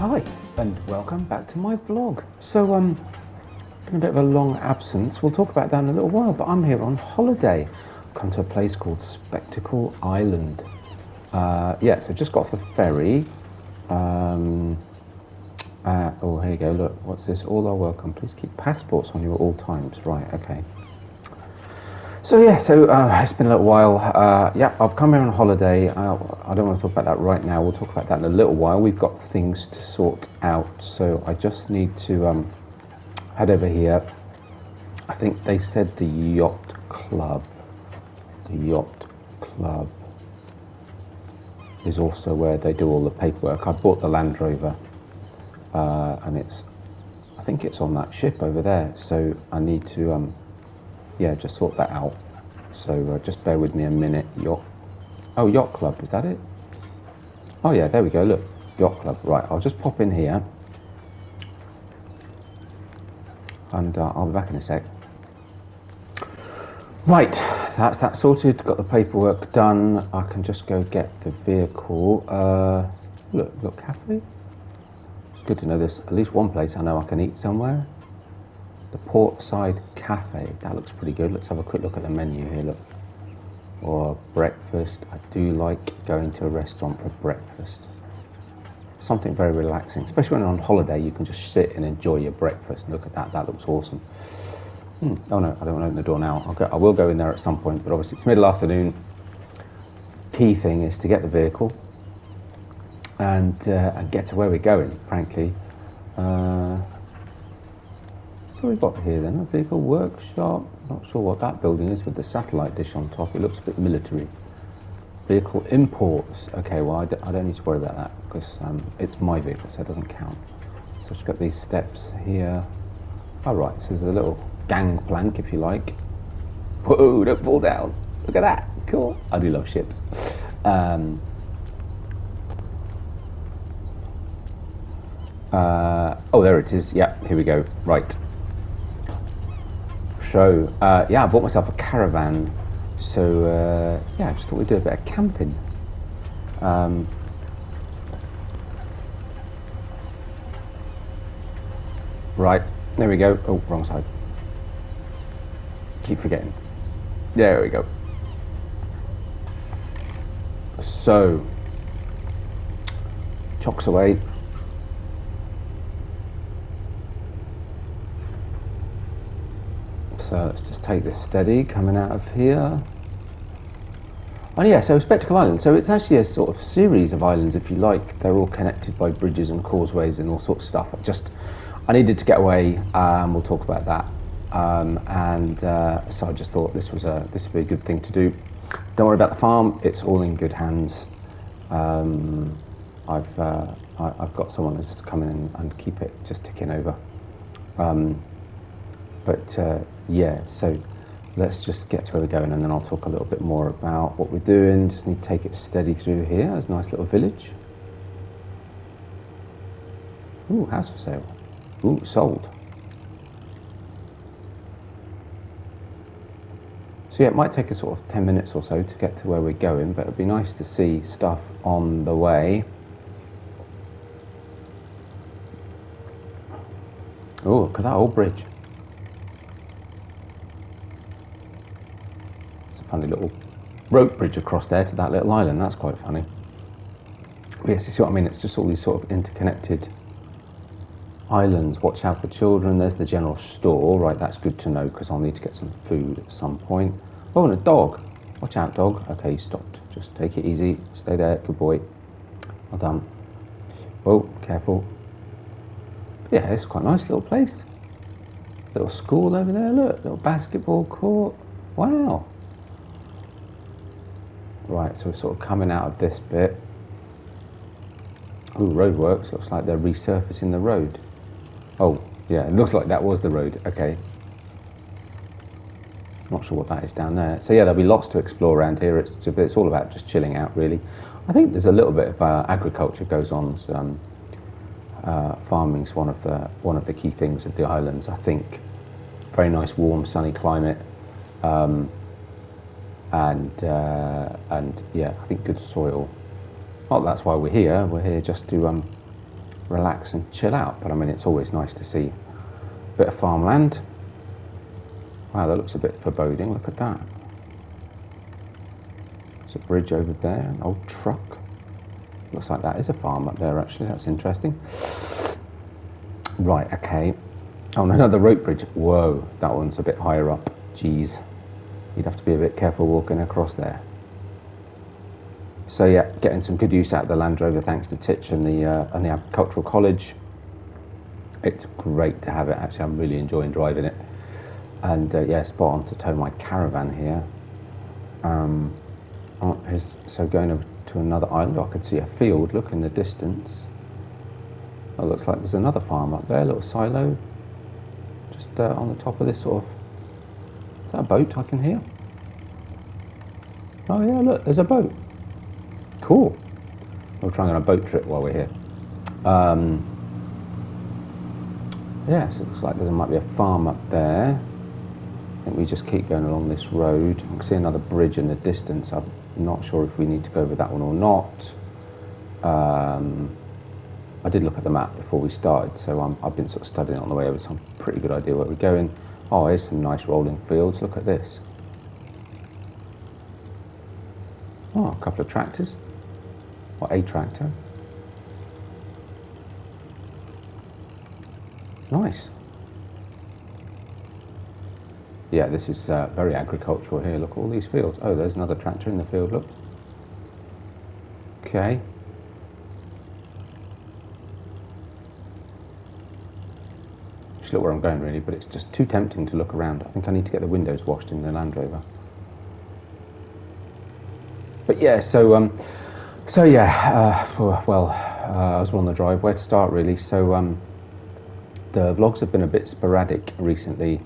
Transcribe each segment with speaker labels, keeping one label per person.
Speaker 1: Hi and welcome back to my vlog. So been a bit of a long absence. We'll talk about that in a little while, but I'm here on holiday. I've come to a place called Spectacle Island. So just got off the ferry. Oh, here you go, look, what's this? All are welcome. Please keep passports on you at all times. Right, okay. So it's been a little while. I've come here on holiday. I don't want to talk about that right now. We'll talk about that in a little while. We've got things to sort out. So I just need to head over here. I think they said the Yacht Club. The Yacht Club is also where they do all the paperwork. I bought the Land Rover, and I think it's on that ship over there. So I need to just sort that out. So just bear with me a minute. Yacht Club, is that it? Oh yeah, there we go, look, Yacht Club. Right, I'll just pop in here and I'll be back in a sec. Right, that's that sorted, got the paperwork done. I can just go get the vehicle. Look, cafe. It's good to know there's at least one place I know I can eat somewhere. The Portside Cafe, that looks pretty good. Let's have a quick look at the menu here, look. Or breakfast. I do like going to a restaurant for breakfast. Something very relaxing, especially when you're on holiday. You can just sit and enjoy your breakfast. Look at that, that looks awesome. Oh no, I don't want to open the door now. I will go in there at some point, but obviously it's middle afternoon. Key thing is to get the vehicle and get to where we're going, frankly. So we've got here then a vehicle workshop. Not sure what that building is with the satellite dish on top. It looks a bit military. Vehicle imports. Okay, well I don't need to worry about that because it's my vehicle, so it doesn't count. So it's got these steps here. All right, so there's a little gangplank, if you like. Whoa! Don't fall down. Look at that. Cool. I do love ships. Oh, there it is. Yeah, here we go. Right. So I bought myself a caravan, so I just thought we'd do a bit of camping. Right, there we go. Oh, wrong side. Keep forgetting. There we go. So chocks away. So let's just take this steady coming out of here. Oh yeah, so Spectacle Island. So it's actually a sort of series of islands, if you like. They're all connected by bridges and causeways and all sorts of stuff. I needed to get away. We'll talk about that. So I just thought this would be a good thing to do. Don't worry about the farm. It's all in good hands. I've got someone who's to come in and keep it just ticking over. So let's just get to where we're going and then I'll talk a little bit more about what we're doing. Just need to take it steady through here. There's a nice little village. Ooh, house for sale. Ooh, sold. So it might take us sort of 10 minutes or so to get to where we're going, but it'd be nice to see stuff on the way. Oh, look at that old bridge. Funny little rope bridge across there to that little island. That's quite funny. But yes, you see what I mean? It's just all these sort of interconnected islands. Watch out for children. There's the general store. Right, that's good to know because I'll need to get some food at some point. Oh, and a dog. Watch out, dog. Okay, you stopped. Just take it easy. Stay there. Good boy. Well done. Oh, careful. But yeah, it's quite a nice little place. Little school over there. Look, little basketball court. Wow. Right, so we're sort of coming out of this bit. Ooh, roadworks. Looks like they're resurfacing the road. Oh, yeah, it looks like that was the road. Okay. Not sure what that is down there. So yeah, there'll be lots to explore around here. It's all about just chilling out, really. I think there's a little bit of agriculture goes on. So, farming's one of the key things of the islands. I think very nice, warm, sunny climate. And I think good soil. Well, that's why we're here. We're here just to relax and chill out. But I mean, it's always nice to see a bit of farmland. Wow, that looks a bit foreboding. Look at that. There's a bridge over there, an old truck. Looks like that is a farm up there, actually. That's interesting. Right, okay. Oh, and another rope bridge. Whoa, that one's a bit higher up. Jeez. You'd have to be a bit careful walking across there. So yeah, getting some good use out of the Land Rover thanks to Titch and the Agricultural College. It's great to have it, actually. I'm really enjoying driving it. And yeah, spot on to tow my caravan here. So going over to another island, I could see a field, look in the distance. It looks like there's another farm up there, a little silo. Just on the top of this sort of... Is that a boat I can hear? Oh yeah, look, there's a boat. Cool. We'll try and go on a boat trip while we're here. Yeah, so it looks like there might be a farm up there. I think we just keep going along this road. I can see another bridge in the distance. I'm not sure if we need to go over that one or not. I did look at the map before we started, so I've been sort of studying it on the way over, so I'm pretty good idea where we're going. Oh, here's some nice rolling fields. Look at this. Oh, a couple of tractors. Or a tractor. Nice. Yeah, this is very agricultural here. Look at all these fields. Oh, there's another tractor in the field, look. Okay. Just look where I'm going really, but it's just too tempting to look around. I think I need to get the windows washed in the Land Rover. But yeah, so yeah, I was on the drive. Where to start really? So the vlogs have been a bit sporadic recently,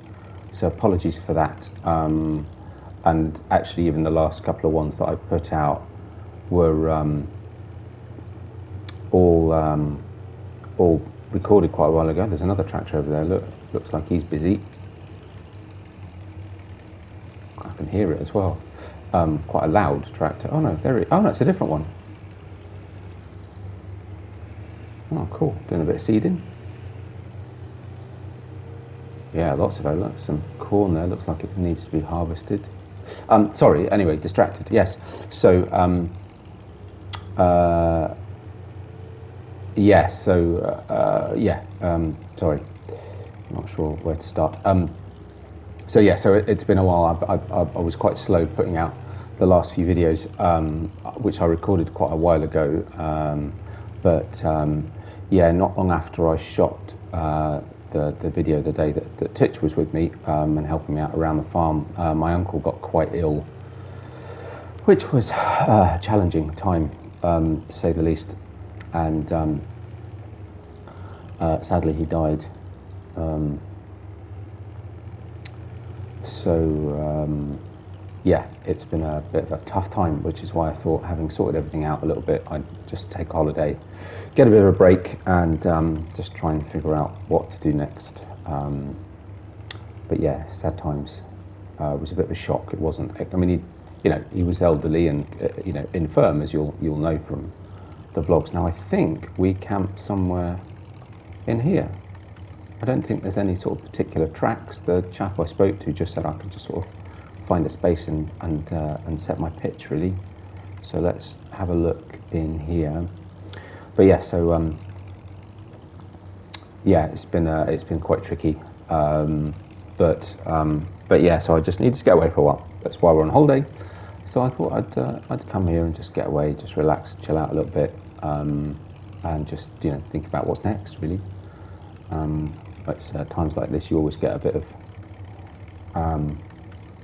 Speaker 1: so apologies for that. And actually, even the last couple of ones that I put out were all recorded quite a while ago. There's another tractor over there. Look, looks like he's busy. I can hear it as well. Quite a loud tractor. Oh no, oh no, it's a different one. Oh, cool. Doing a bit of seeding. Yeah, lots of look, some corn there. Looks like it needs to be harvested. Sorry. Anyway, distracted. Yes. So, yes. So, yeah. Sorry. I'm not sure where to start. So yeah. So it's been a while. I was quite slow putting out the last few videos, which I recorded quite a while ago. But yeah, not long after I shot the video the day that Titch was with me and helping me out around the farm, my uncle got quite ill, which was a challenging time to say the least, and sadly he died. Yeah, it's been a bit of a tough time, which is why I thought, having sorted everything out a little bit, I'd just take a holiday, get a bit of a break, and just try and figure out what to do next. But yeah, sad times. It was a bit of a shock. It wasn't. I mean, he was elderly and infirm, as you'll know from the vlogs. Now I think we camped somewhere in here. I don't think there's any sort of particular tracks. The chap I spoke to just said I could just sort of find a space and set my pitch really. So let's have a look in here. But yeah, so yeah, it's been quite tricky. But yeah, so I just needed to get away for a while. That's why we're on holiday. So I thought I'd come here and just get away, just relax, chill out a little bit, and just think about what's next really. At times like this, you always get a bit of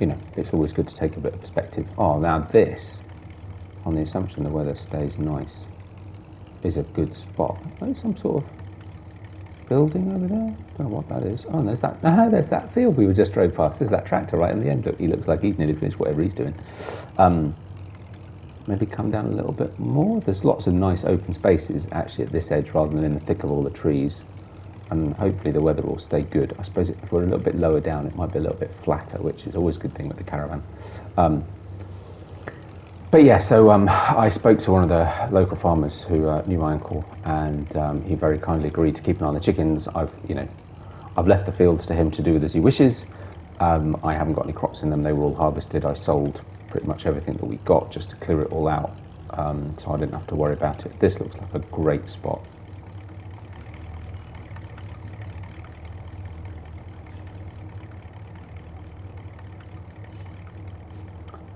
Speaker 1: it's always good to take a bit of perspective. Oh, now this, on the assumption the weather stays nice, is a good spot. There's some sort of building over there. Don't know what that is. Oh, and there's that. There's that field we just drove past. There's that tractor right in the end. Look, he looks like he's nearly finished whatever he's doing. Maybe come down a little bit more. There's lots of nice open spaces actually at this edge, rather than in the thick of all the trees. And hopefully the weather will stay good. I suppose if we're a little bit lower down, it might be a little bit flatter, which is always a good thing with the caravan. But yeah, so I spoke to one of the local farmers who knew my uncle, and he very kindly agreed to keep an eye on the chickens. I've left the fields to him to do with as he wishes. I haven't got any crops in them; they were all harvested. I sold pretty much everything that we got just to clear it all out, so I didn't have to worry about it. This looks like a great spot.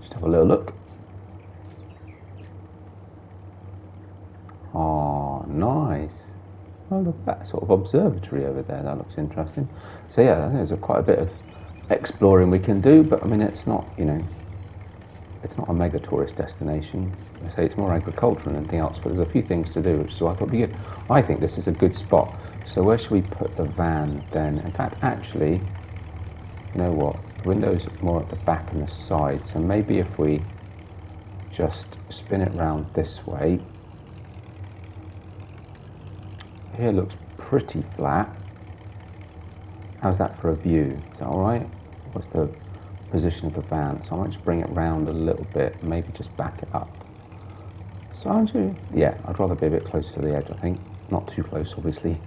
Speaker 1: Just have a little look. Oh, nice. Oh, look at that sort of observatory over there. That looks interesting. So yeah, there's quite a bit of exploring we can do, but I mean, it's not, it's not a mega tourist destination. I say it's more agricultural than anything else, but there's a few things to do, which is why I thought would be good. I think this is a good spot. So where should we put the van then? In fact, actually, you know what? The window's more at the back and the side, so maybe if we just spin it round this way. Here looks pretty flat. How's that for a view? Is that all right? What's the position of the van? So I might just bring it round a little bit, maybe just back it up. So aren't you? Yeah, I'd rather be a bit closer to the edge, I think. Not too close, obviously.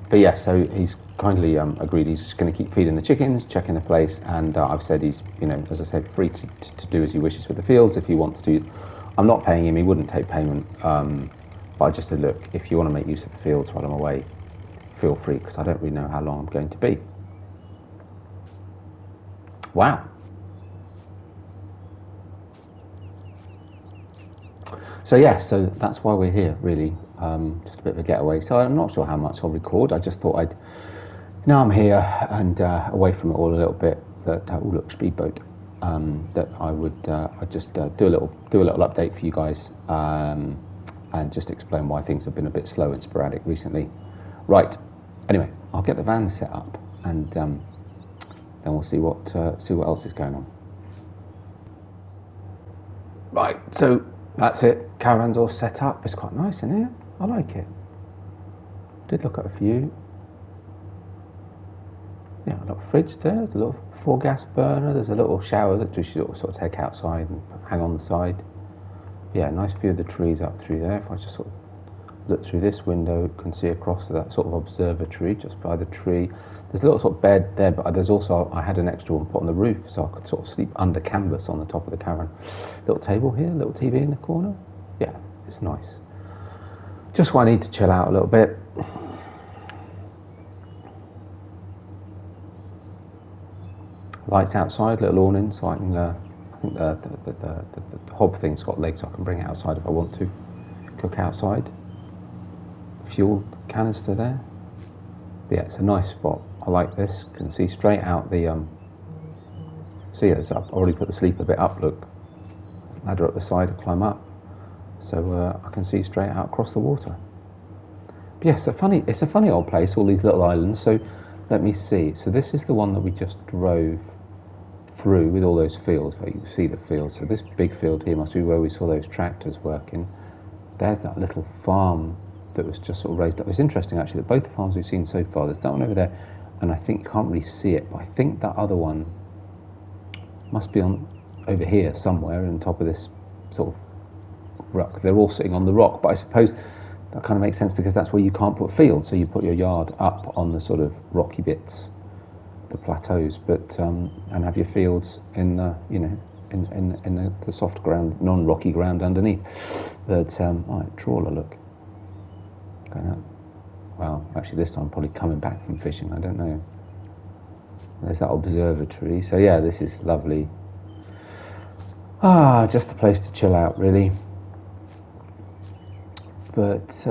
Speaker 1: But yeah, so he's kindly agreed he's just going to keep feeding the chickens, checking the place, and I've said he's, as I said, free to do as he wishes with the fields if he wants to. I'm not paying him, he wouldn't take payment, but I just said, look, if you want to make use of the fields while I'm away, feel free, because I don't really know how long I'm going to be. Wow. So yeah, so that's why we're here, really, just a bit of a getaway. So I'm not sure how much I'll record. I just thought now I'm here and away from it all a little bit, that, look, speedboat. That I would I'd just do a little update for you guys, and just explain why things have been a bit slow and sporadic recently. Right. Anyway, I'll get the van set up, and then we'll see what else is going on. Right. So that's it. Caravan's all set up. It's quite nice in here. I like it. Did look at a few. Yeah, a little fridge there. There's a little 4-gas burner. There's a little shower that you should sort of take outside and hang on the side. Yeah, nice view of the trees up through there. If I just sort of look through this window, you can see across to that sort of observatory just by the tree. There's a little sort of bed there, but there's also, I had an extra one put on the roof so I could sort of sleep under canvas on the top of the caravan. Little table here, little TV in the corner. Yeah, it's nice. Just when I need to chill out a little bit. Lights outside, little awning, so I can, I think the hob thing's got legs, so I can bring it outside if I want to. Cook outside. Fuel canister there. But yeah, it's a nice spot. I like this. Can see straight out the, see it's up. I already put the sleeper bit up, look. Ladder up the side to climb up. So I can see straight out across the water. But yeah, it's a funny old place, all these little islands. So let me see. So this is the one that we just drove through with all those fields, where you can see the fields. So this big field here must be where we saw those tractors working. There's that little farm that was just sort of raised up. It's interesting actually that both the farms we've seen so far, there's that one over there, and I think you can't really see it, but I think that other one must be on over here somewhere on top of this sort of rock. They're all sitting on the rock, but I suppose that kind of makes sense because that's where you can't put fields, so you put your yard up on the sort of rocky bits, the plateaus, but and have your fields in the, in the soft ground, non-rocky ground underneath. But right, trawler, look. Going up. Well, actually this time probably coming back from fishing, I don't know. There's that observatory. So yeah, this is lovely. Just a place to chill out, really. But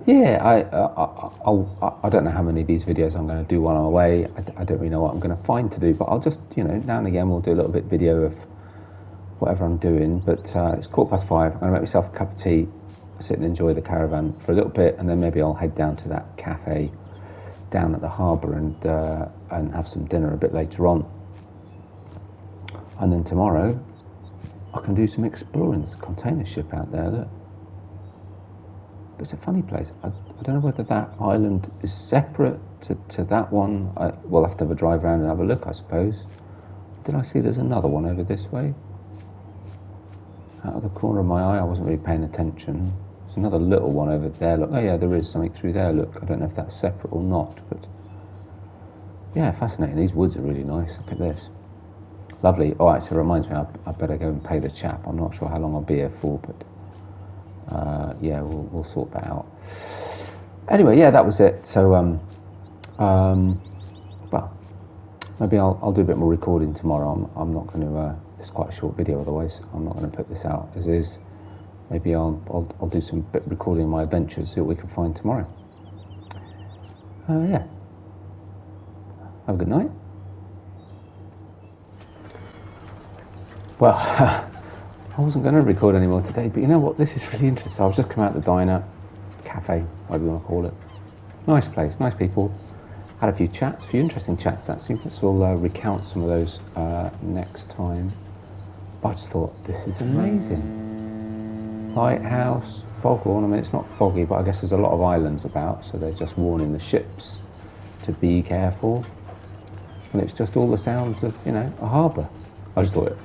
Speaker 1: yeah, I don't know how many of these videos I'm going to do while I'm away. I don't really know what I'm going to find to do, but I'll just, now and again we'll do a little bit video of whatever I'm doing. But it's 5:15. I'm going to make myself a cup of tea, sit and enjoy the caravan for a little bit, and then maybe I'll head down to that cafe down at the harbour and have some dinner a bit later on. And then tomorrow I can do some exploring. There's a container ship out there, look. But it's a funny place. I don't know whether that island is separate to that one. We'll have to have a drive around and have a look, I suppose. did I see there's another one over this way? Out of the corner of my eye, I wasn't really paying attention. There's another little one over there. Look, oh yeah, there is something through there. Look, I don't know if that's separate or not, but yeah, fascinating. These woods are really nice. Look at this. Lovely. All right, so it reminds me, I better go and pay the chap. I'm not sure how long I'll be here for, but yeah, we'll sort that out. Anyway, yeah, that was it. So, well, maybe I'll do a bit more recording tomorrow. I'm not going to. It's quite a short video, otherwise I'm not going to put this out as is. Maybe I'll do some bit recording of my adventures, see what we can find tomorrow. Yeah. Have a good night. Well, I wasn't going to record anymore today, but you know what? This is really interesting. I was just coming out the diner, cafe, whatever you want to call it. Nice place, nice people. Had a few chats, a few interesting chats. That seems we'll recount some of those next time. But I just thought, this is amazing. Lighthouse, foghorn. I mean, it's not foggy, but I guess there's a lot of islands about, so they're just warning the ships to be careful. And it's just all the sounds of, you know, a harbour. I just thought it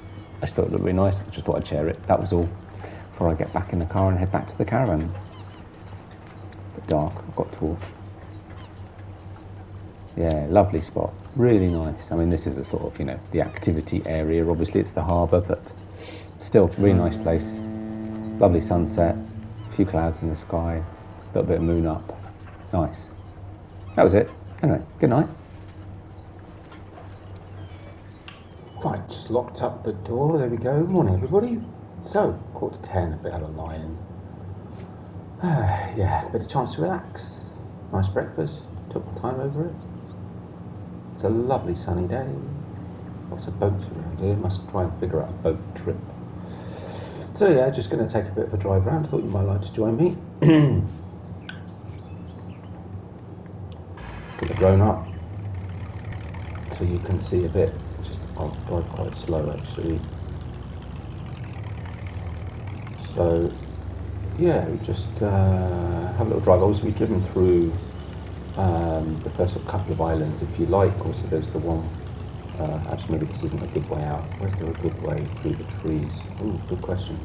Speaker 1: looked really nice. I just thought I'd share it. That was all. Before I get back in the car and head back to the caravan. A bit dark. I've got torch. Yeah, lovely spot. Really nice. I mean, this is a sort of, you know, the activity area. Obviously, it's the harbour, but still, really nice place. Lovely sunset. A few clouds in the sky. A little bit of moon up. Nice. That was it. Anyway, good night. Right, just locked up the door. There we go. Morning, everybody. So, 10:15, a bit of a lie-in. Yeah, a bit of chance to relax. Nice breakfast. Took time over it. It's a lovely sunny day. Lots of boats around here. Must try and figure out a boat trip. So yeah, just going to take a bit of a drive around. Thought you might like to join me. Get it grown up, so you can see a bit. I'll drive quite slow actually. So yeah, just have a little drive. Obviously we've driven through the first couple of islands, if you like. Also there's the one, actually maybe this isn't a good way out. Where's there a good way through the trees? Ooh, good question.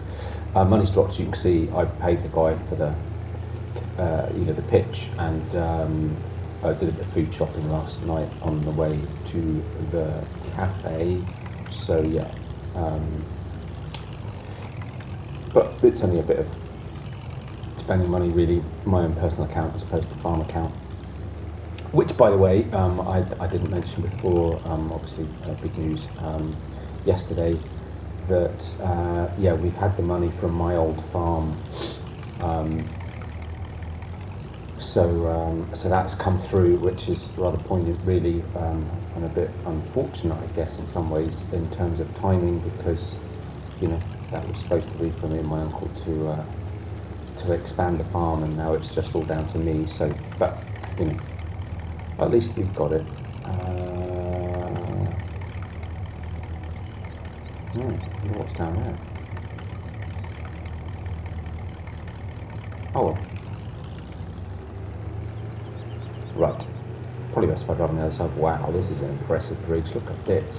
Speaker 1: Money's dropped. You can see I paid the guy for the the pitch, and I did a bit of food shopping last night on the way to the cafe. So yeah, but it's only a bit of spending money really, my own personal account as opposed to farm account. Which, by the way, I didn't mention before, obviously big news yesterday, that yeah, we've had the money from my old farm, so that's come through, which is rather poignant really, and a bit unfortunate I guess in some ways in terms of timing, because you know that was supposed to be for me and my uncle to expand the farm, and now it's just all down to me. So, but you know, at least we've got it. I wonder what's down there. Oh well. Right. Probably best if I drive on the other side. Wow, this is an impressive bridge. Look at this.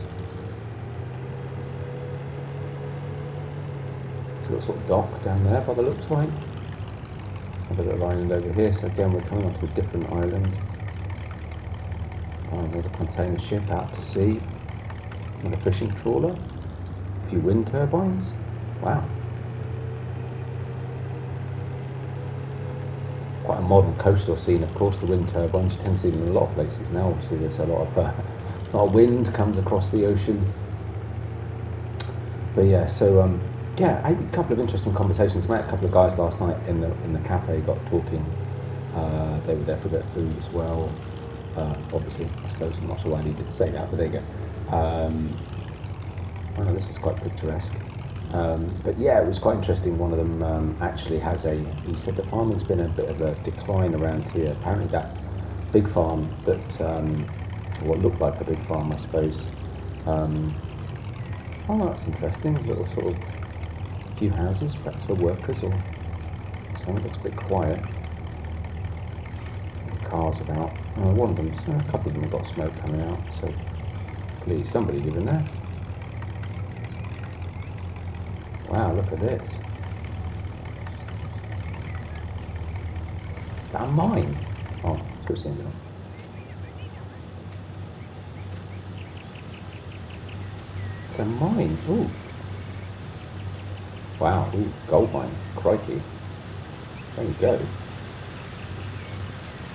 Speaker 1: There's a little sort of dock down there by the looks like. Another little island over here. So again, we're coming onto a different island. Another container ship out to sea. Another fishing trawler. A few wind turbines. Wow. Quite a modern coastal scene, of course. The wind turbines, you tend to see them in a lot of places now. Obviously, there's a lot of wind comes across the ocean. But yeah, so yeah, I had a couple of interesting conversations. I met a couple of guys last night in the cafe. Got talking. They were there for a bit of food as well. Obviously, I suppose I'm not sure why I needed to say that, but there you go. Well, this is quite picturesque. But yeah, it was quite interesting. One of them actually he said the farming's been a bit of a decline around here. Apparently that big farm that, what looked like a big farm I suppose. Oh, that's interesting. A little sort of few houses, perhaps for workers or something. It looks a bit quiet. Some cars about. One of them, a couple of them have got smoke coming out, so please, somebody live in there. Wow, look at this. Is that a mine? Oh, put it in. It's a mine. Ooh. Wow. Ooh, gold mine. Crikey. There you go.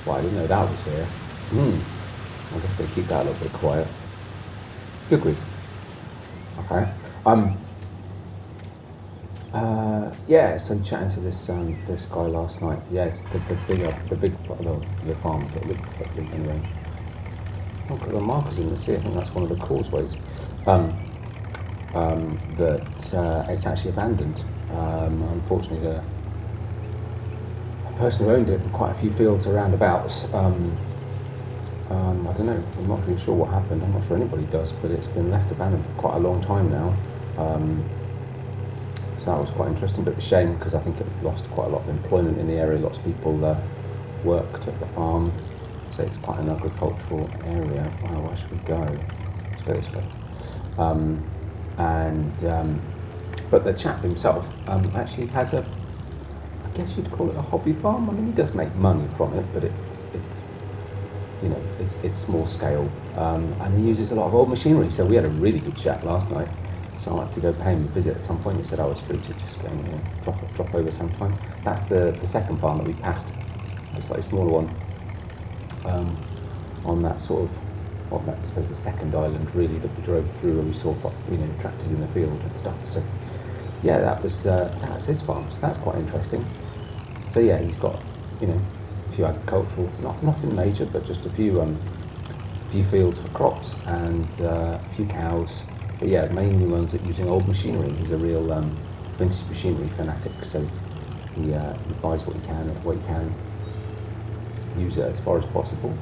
Speaker 1: Well, I didn't know that was here. I guess they keep that a little bit quiet. Good grief. Okay. Yeah. So chatting to this guy last night. Yes, the big the farm that looked quite big anyway. Look at the markers in the sea. I think that's one of the causeways. That it's actually abandoned. Unfortunately, the person who owned it, quite a few fields around abouts. I don't know. I'm not really sure what happened. I'm not sure anybody does, but it's been left abandoned for quite a long time now. So that was quite interesting, but a shame because I think it lost quite a lot of employment in the area. Lots of people worked at the farm, so it's quite an agricultural area. Wow, where should we go? Let's go this way. But the chap himself actually has I guess you'd call it a hobby farm. I mean, he does make money from it, but it's small scale, and he uses a lot of old machinery. So we had a really good chat last night. So I'd like to go pay him a visit at some point. He said I was free to just go and drop over sometime. That's the second farm that we passed, the slightly smaller one, on that sort of, well, I suppose the second island really that we drove through, and we saw tractors in the field and stuff. So yeah, that's his farm. So that's quite interesting. So yeah, he's got a few agricultural, nothing major, but just a few fields for crops and a few cows. But yeah, mainly ones that using old machinery. He's a real vintage machinery fanatic, so he buys what he can, use it as far as possible,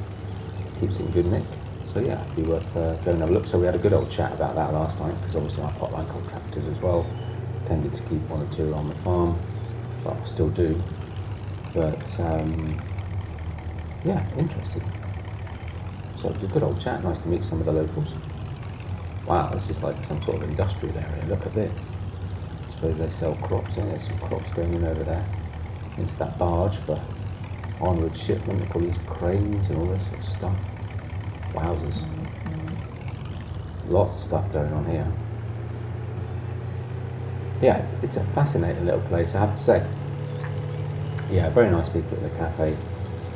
Speaker 1: keeps it in good nick. So yeah, it'd be worth going and have a look. So we had a good old chat about that last night, because obviously I quite like old tractors as well. Tended to keep one or two on the farm, but I still do. But yeah, interesting. So it was a good old chat. Nice to meet some of the locals. Wow, this is like some sort of industrial area. Look at this. I suppose they sell crops. Yeah, there's some crops going in over there into that barge for onward shipment. They've got these cranes and all this sort of stuff. Wowzers. Lots of stuff going on here. Yeah, it's a fascinating little place, I have to say. Yeah, very nice people at the cafe.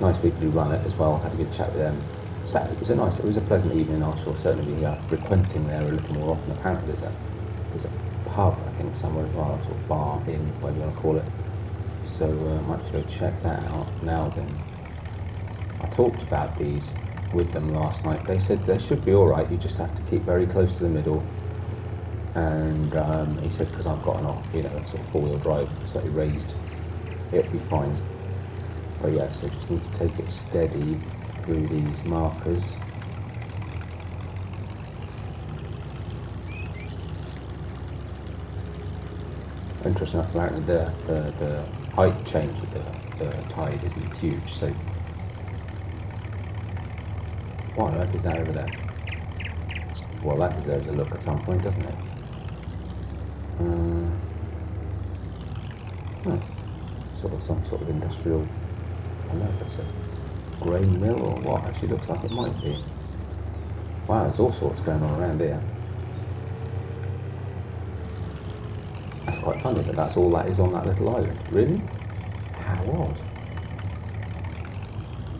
Speaker 1: Nice people who run it as well. Had a good chat with them. So it was a pleasant evening. I shall certainly be frequenting there a little more often. Apparently there's a pub, I think, somewhere as well, sort of bar, inn, whatever you want to call it. So I might have to go check that out now then. I talked about these with them last night. They said they should be alright, you just have to keep very close to the middle. And he said, because I've got a sort of four-wheel drive, slightly raised, it'll be fine. But yeah, so just need to take it steady through these markers. Interesting enough, apparently the height change with the tide isn't huge, so what on earth is that over there? Well, that deserves a look at some point, doesn't it? Some sort of industrial, I don't know if it's a grain mill or what. Actually looks like it might be. Wow, there's all sorts going on around here. That's quite funny that that's all that is on that little island. Really? How odd.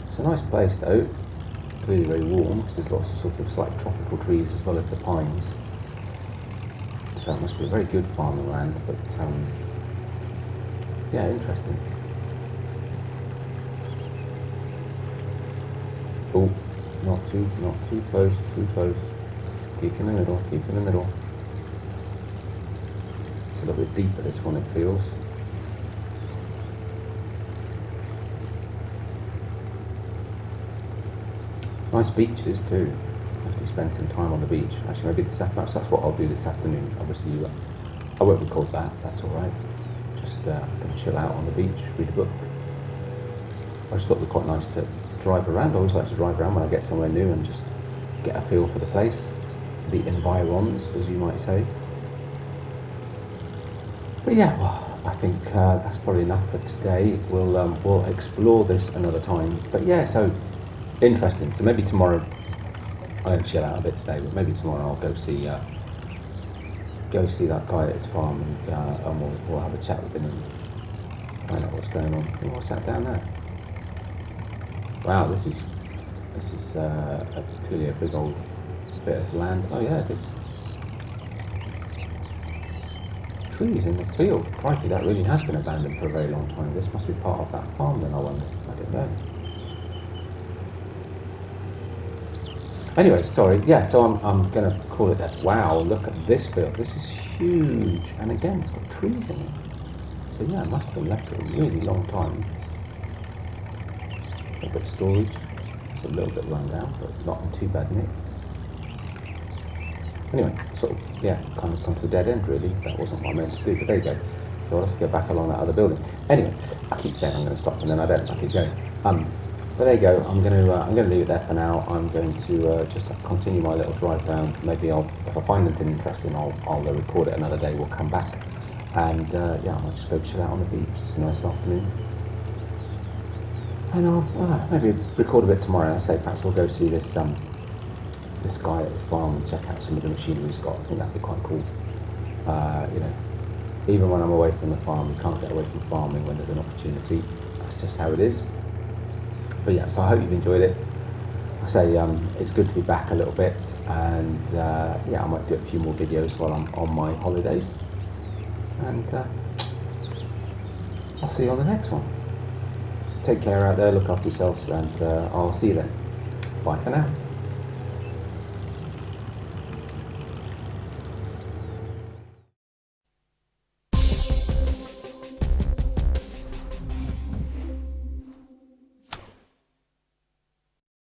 Speaker 1: It's a nice place though. Clearly very warm, because there's lots of sort of slight tropical trees as well as the pines. So it must be a very good farming land, but yeah, interesting. Oh, not too close, too close. Keep in the middle, keep in the middle. It's a little bit deeper this one, it feels. Nice beaches too. Have to spend some time on the beach. Actually, maybe that's what I'll do this afternoon. Obviously, I won't record that. That's all right. Just gonna chill out on the beach, read a book. I just thought it was quite nice to drive around. I always like to drive around when I get somewhere new and just get a feel for the place, the environs, as you might say. But yeah, well, I think that's probably enough for today. We'll explore this another time. But yeah, so interesting. So maybe tomorrow I don't chill out a bit today, but maybe tomorrow I'll go see that guy at his farm, and we'll have a chat with him and find out what's going on. Oh, what's that down there? Wow, this is clearly a big old bit of land. Oh yeah, there's trees in the field. Crikey, that really has been abandoned for a very long time. This must be part of that farm then, I wonder. I don't know. Anyway, sorry. Yeah, so I'm going to call it that. Wow, look at this field. This is huge. And again, it's got trees in it. So yeah, it must have been left for a really long time. A bit of storage. It's a little bit run down, but not in too bad nick. Anyway, sort of, yeah, kind of come to a dead end really. That wasn't what I meant to do, but there you go. So I'll have to go back along that other building. Anyway, I keep saying I'm going to stop and then I don't. I keep going. But there you go. I'm going to leave it there for now. I'm going to just continue my little drive down. Maybe if I find anything interesting, I'll record it another day. We'll come back, and yeah, I might just go chill out on the beach. It's a nice afternoon, and I'll maybe record a bit tomorrow. I say perhaps we'll go see this guy at his farm and check out some of the machinery he's got. I think that'd be quite cool. You know, even when I'm away from the farm, you can't get away from farming when there's an opportunity. That's just how it is. But yeah, so I hope you've enjoyed it. I say it's good to be back a little bit, and yeah, I might do a few more videos while I'm on my holidays, and I'll see you on the next one. Take care out there, look after yourselves, and I'll see you then. Bye for now.